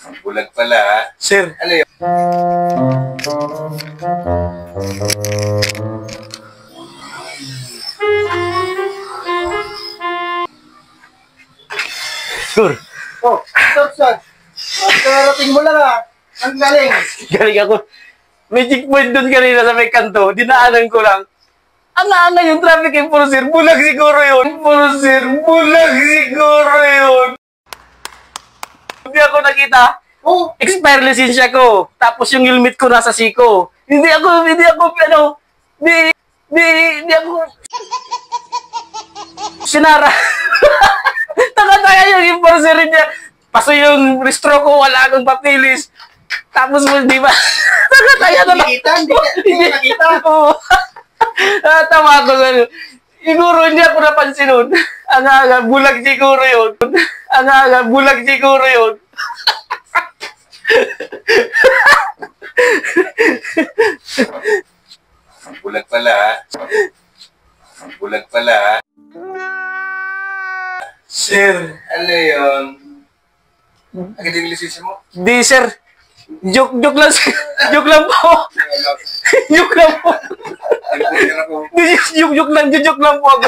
Bulag pala, ha? Sir. Ano yun? Sir. Oh, sir. Karating mo lang ha. Ang galing. Galing ako. May checkpoint doon kanina sa may kanto. Dinaanan ko lang. Ang yung traffic enforcer. Bulag siguro yun. Enforcer. Bulag siguro yun. Hindi ako nakita. Oh, Expire lisensya ko. Tapos yung helmet ko nasa siko. Hindi ako, hindi ako, sinara. Taka-taka yung enforcer niya. Paso yung restro ko, wala akong papilis. Tapos, di ba? Taka-taka na lang. hindi nakita. Oo. Tama ko sa siguro hindi ako napansin nun. Ang bulag siguro yun. Ang bulag siguro yun. Bulag pala, ha? Bulag pala, ha? Sir. Ano yun? Agad yung lisensya mo? Di, sir. Joke lang, sir. Joke lang po. Joke lang po. Nagpunta na po. Joke lang po ako.